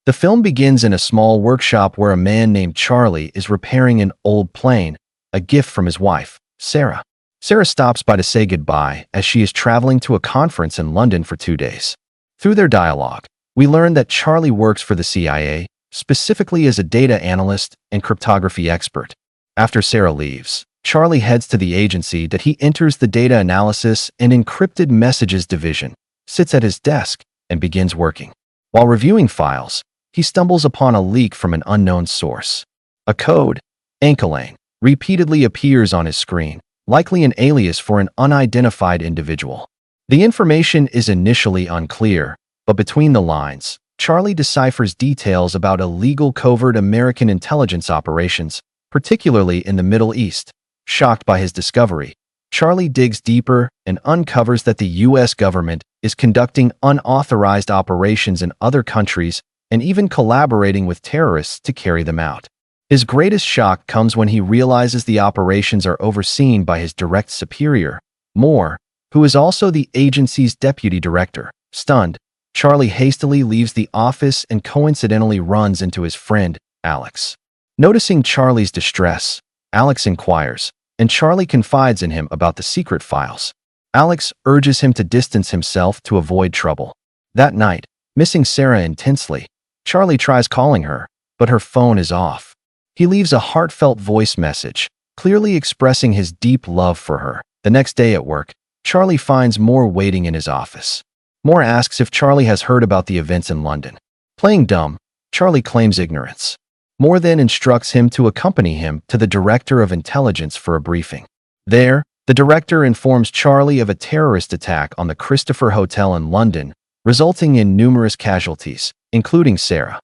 The film begins in a small workshop where a man named Charlie is repairing an old plane, a gift from his wife, Sarah. Sarah stops by to say goodbye as she is traveling to a conference in London for 2 days. Through their dialogue, we learn that Charlie works for the CIA, specifically as a data analyst and cryptography expert. After Sarah leaves, Charlie heads to the agency that he enters the data analysis and encrypted messages division, sits at his desk, and begins working. While reviewing files, he stumbles upon a leak from an unknown source. A code, Ankalang, repeatedly appears on his screen, likely an alias for an unidentified individual. The information is initially unclear, but between the lines, Charlie deciphers details about illegal covert American intelligence operations, particularly in the Middle East. Shocked by his discovery, Charlie digs deeper and uncovers that the U.S. government is conducting unauthorized operations in other countries and even collaborating with terrorists to carry them out. His greatest shock comes when he realizes the operations are overseen by his direct superior, Moore, who is also the agency's deputy director. Stunned, Charlie hastily leaves the office and coincidentally runs into his friend, Alex. Noticing Charlie's distress, Alex inquires, and Charlie confides in him about the secret files. Alex urges him to distance himself to avoid trouble. That night, missing Sarah intensely, Charlie tries calling her, but her phone is off. He leaves a heartfelt voice message, clearly expressing his deep love for her. The next day at work, Charlie finds Moore waiting in his office. Moore asks if Charlie has heard about the events in London. Playing dumb, Charlie claims ignorance. Moore then instructs him to accompany him to the Director of Intelligence for a briefing. There, the director informs Charlie of a terrorist attack on the Christopher Hotel in London, resulting in numerous casualties, including Sarah.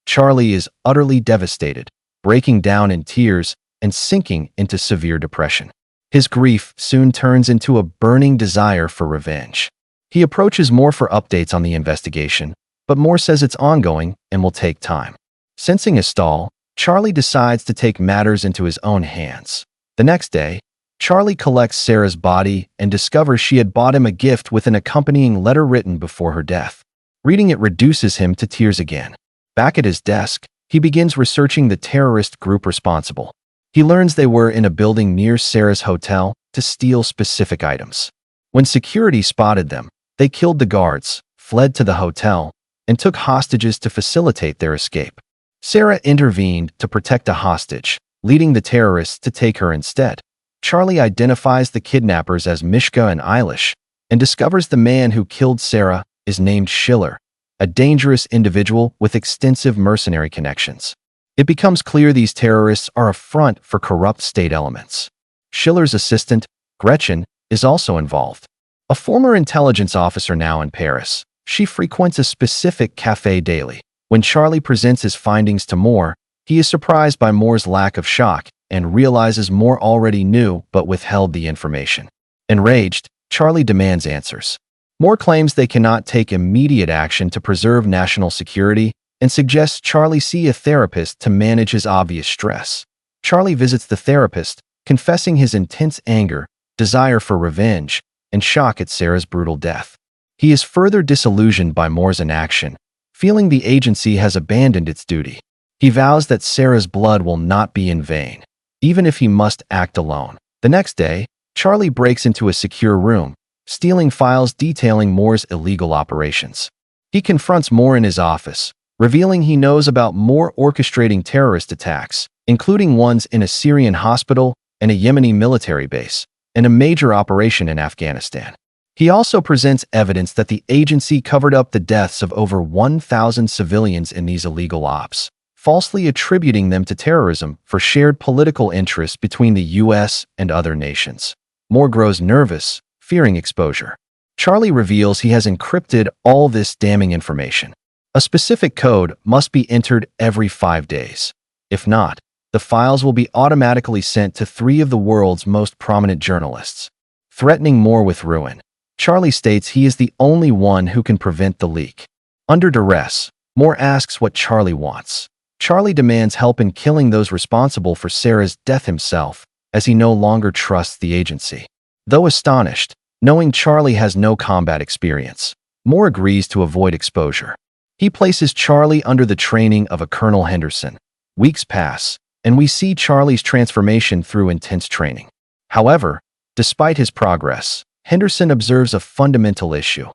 Charlie is utterly devastated, breaking down in tears and sinking into severe depression. His grief soon turns into a burning desire for revenge. He approaches Moore for updates on the investigation, but Moore says it's ongoing and will take time. Sensing a stall, Charlie decides to take matters into his own hands. The next day, Charlie collects Sarah's body and discovers she had bought him a gift with an accompanying letter written before her death. Reading it reduces him to tears again. Back at his desk, he begins researching the terrorist group responsible. He learns they were in a building near Sarah's hotel to steal specific items. When security spotted them, they killed the guards, fled to the hotel, and took hostages to facilitate their escape. Sarah intervened to protect a hostage, leading the terrorists to take her instead. Charlie identifies the kidnappers as Mishka and Eilish and discovers the man who killed Sarah is named Schiller, a dangerous individual with extensive mercenary connections. It becomes clear these terrorists are a front for corrupt state elements. Schiller's assistant, Gretchen, is also involved. A former intelligence officer now in Paris, she frequents a specific cafe daily. When Charlie presents his findings to Moore, he is surprised by Moore's lack of shock and realizes Moore already knew but withheld the information. Enraged, Charlie demands answers. Moore claims they cannot take immediate action to preserve national security and suggests Charlie see a therapist to manage his obvious stress. Charlie visits the therapist, confessing his intense anger, desire for revenge, and shock at Sarah's brutal death. He is further disillusioned by Moore's inaction, feeling the agency has abandoned its duty. He vows that Sarah's blood will not be in vain, even if he must act alone. The next day, Charlie breaks into a secure room, stealing files detailing Moore's illegal operations. He confronts Moore in his office, revealing he knows about Moore orchestrating terrorist attacks, including ones in a Syrian hospital and a Yemeni military base, and a major operation in Afghanistan. He also presents evidence that the agency covered up the deaths of over 1,000 civilians in these illegal ops, falsely attributing them to terrorism for shared political interests between the U.S. and other nations. Moore grows nervous, fearing exposure. Charlie reveals he has encrypted all this damning information. A specific code must be entered every 5 days. If not, the files will be automatically sent to 3 of the world's most prominent journalists. Threatening Moore with ruin, Charlie states he is the only one who can prevent the leak. Under duress, Moore asks what Charlie wants. Charlie demands help in killing those responsible for Sarah's death himself, as he no longer trusts the agency. Though astonished, knowing Charlie has no combat experience, Moore agrees to avoid exposure. He places Charlie under the training of a Colonel Henderson. Weeks pass, and we see Charlie's transformation through intense training. However, despite his progress, Henderson observes a fundamental issue.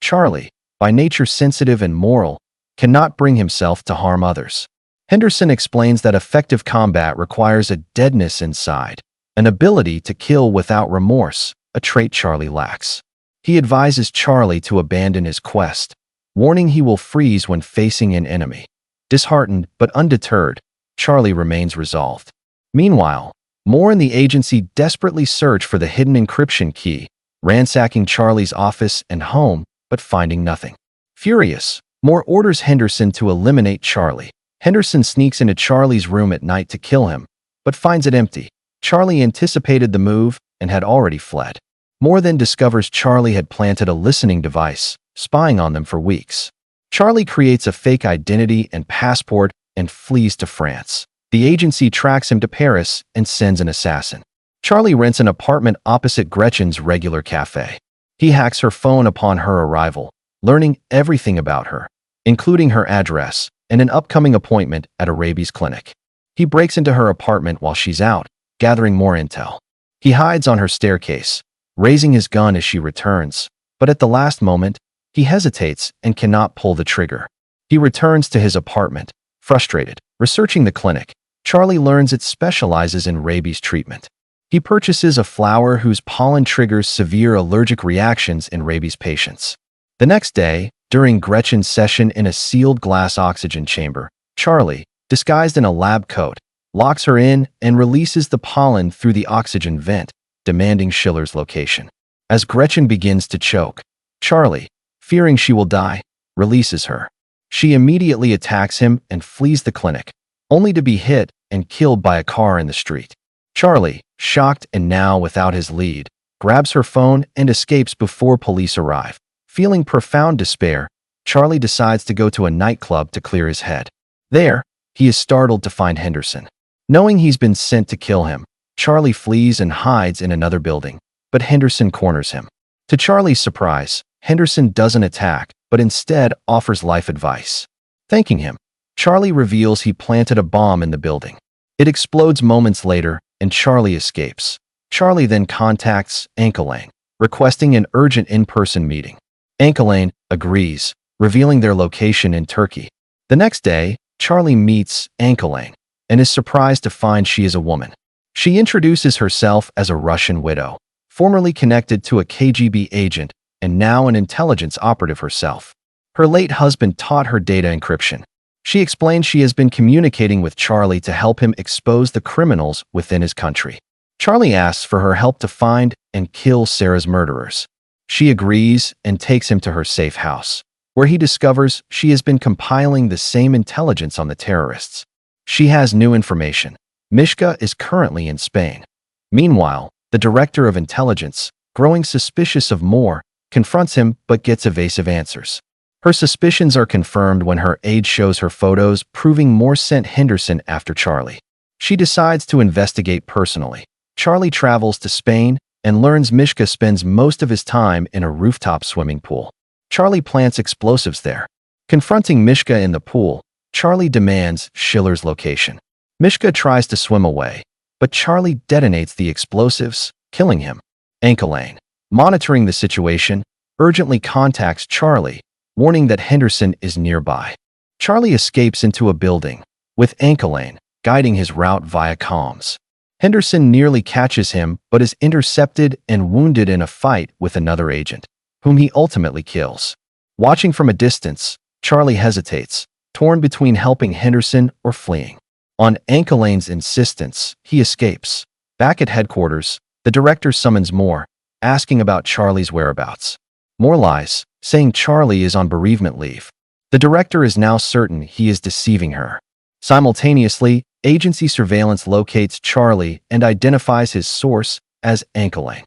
Charlie, by nature sensitive and moral, cannot bring himself to harm others. Henderson explains that effective combat requires a deadness inside, an ability to kill without remorse, a trait Charlie lacks. He advises Charlie to abandon his quest, warning he will freeze when facing an enemy. Disheartened but undeterred, Charlie remains resolved. Meanwhile, Moore and the agency desperately search for the hidden encryption key, ransacking Charlie's office and home, but finding nothing. Furious, Moore orders Henderson to eliminate Charlie. Henderson sneaks into Charlie's room at night to kill him, but finds it empty. Charlie anticipated the move and had already fled. Moore then discovers Charlie had planted a listening device, spying on them for weeks. Charlie creates a fake identity and passport and flees to France. The agency tracks him to Paris and sends an assassin. Charlie rents an apartment opposite Gretchen's regular cafe. He hacks her phone upon her arrival, learning everything about her, including her address and an upcoming appointment at a rabies clinic. He breaks into her apartment while she's out, gathering more intel. He hides on her staircase, raising his gun as she returns, but at the last moment, he hesitates and cannot pull the trigger. He returns to his apartment, frustrated. Researching the clinic, Charlie learns it specializes in rabies treatment. He purchases a flower whose pollen triggers severe allergic reactions in rabies patients. The next day, during Gretchen's session in a sealed glass oxygen chamber, Charlie, disguised in a lab coat, locks her in and releases the pollen through the oxygen vent, demanding Schiller's location. As Gretchen begins to choke, Charlie, fearing she will die, releases her. She immediately attacks him and flees the clinic, only to be hit and killed by a car in the street. Charlie, shocked and now without his lead, grabs her phone and escapes before police arrive. Feeling profound despair, Charlie decides to go to a nightclub to clear his head. There, he is startled to find Henderson. Knowing he's been sent to kill him, Charlie flees and hides in another building, but Henderson corners him. To Charlie's surprise, Henderson doesn't attack, but instead offers life advice. Thanking him, Charlie reveals he planted a bomb in the building. It explodes moments later, and Charlie escapes. Charlie then contacts Ankelang, requesting an urgent in-person meeting. Ankelang agrees, revealing their location in Turkey. The next day, Charlie meets Ankelang and is surprised to find she is a woman. She introduces herself as a Russian widow, formerly connected to a KGB agent and now an intelligence operative herself. Her late husband taught her data encryption. She explains she has been communicating with Charlie to help him expose the criminals within his country. Charlie asks for her help to find and kill Sarah's murderers. She agrees and takes him to her safe house, where he discovers she has been compiling the same intelligence on the terrorists. She has new information. Mishka is currently in Spain. Meanwhile, the director of intelligence, growing suspicious of Moore, confronts him but gets evasive answers. Her suspicions are confirmed when her aide shows her photos proving Moore sent Henderson after Charlie. She decides to investigate personally. Charlie travels to Spain and learns Mishka spends most of his time in a rooftop swimming pool. Charlie plants explosives there. Confronting Mishka in the pool, Charlie demands Schiller's location. Mishka tries to swim away, but Charlie detonates the explosives, killing him. Ankelang, monitoring the situation, urgently contacts Charlie, warning that Henderson is nearby. Charlie escapes into a building, with Ankelang guiding his route via comms. Henderson nearly catches him but is intercepted and wounded in a fight with another agent, whom he ultimately kills. Watching from a distance, Charlie hesitates, torn between helping Henderson or fleeing. On Ankelang's insistence, he escapes. Back at headquarters, the director summons Moore, asking about Charlie's whereabouts. Moore lies, saying Charlie is on bereavement leave. The director is now certain he is deceiving her. Simultaneously, agency surveillance locates Charlie and identifies his source as Ankelang.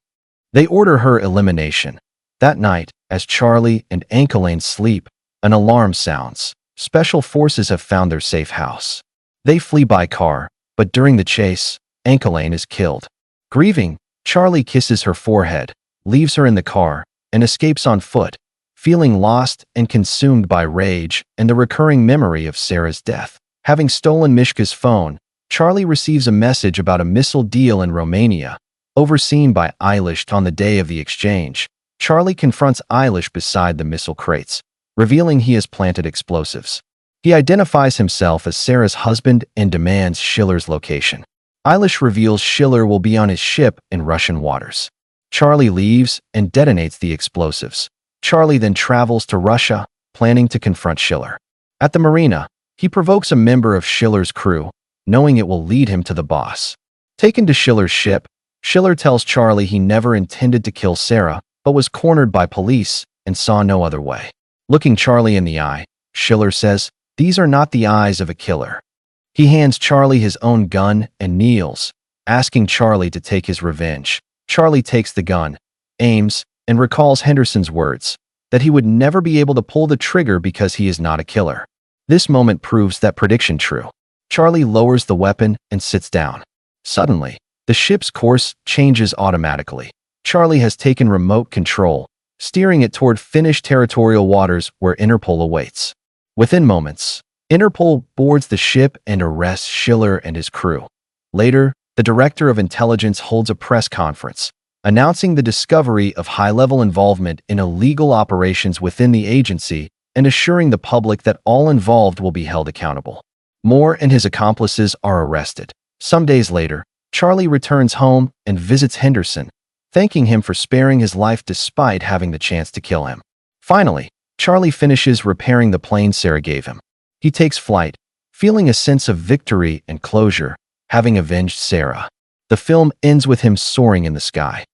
They order her elimination. That night, as Charlie and Ankelang sleep, an alarm sounds. Special forces have found their safe house. They flee by car, but during the chase, Ankelang is killed. Grieving, Charlie kisses her forehead, leaves her in the car, and escapes on foot, feeling lost and consumed by rage and the recurring memory of Sarah's death. Having stolen Mishka's phone, Charlie receives a message about a missile deal in Romania, overseen by Eilish on the day of the exchange. Charlie confronts Eilish beside the missile crates, revealing he has planted explosives. He identifies himself as Sarah's husband and demands Schiller's location. Eilish reveals Schiller will be on his ship in Russian waters. Charlie leaves and detonates the explosives. Charlie then travels to Russia, planning to confront Schiller. At the marina, he provokes a member of Schiller's crew, knowing it will lead him to the boss. Taken to Schiller's ship, Schiller tells Charlie he never intended to kill Sarah, but was cornered by police and saw no other way. Looking Charlie in the eye, Schiller says, "These are not the eyes of a killer." He hands Charlie his own gun and kneels, asking Charlie to take his revenge. Charlie takes the gun, aims, and recalls Henderson's words, that he would never be able to pull the trigger because he is not a killer. This moment proves that prediction true. Charlie lowers the weapon and sits down. Suddenly, the ship's course changes automatically. Charlie has taken remote control, steering it toward Finnish territorial waters where Interpol awaits. Within moments, Interpol boards the ship and arrests Schiller and his crew. Later, the director of intelligence holds a press conference, announcing the discovery of high-level involvement in illegal operations within the agency and assuring the public that all involved will be held accountable. Moore and his accomplices are arrested. Some days later, Charlie returns home and visits Henderson, thanking him for sparing his life despite having the chance to kill him. Finally, Charlie finishes repairing the plane Sarah gave him. He takes flight, feeling a sense of victory and closure, having avenged Sarah. The film ends with him soaring in the sky.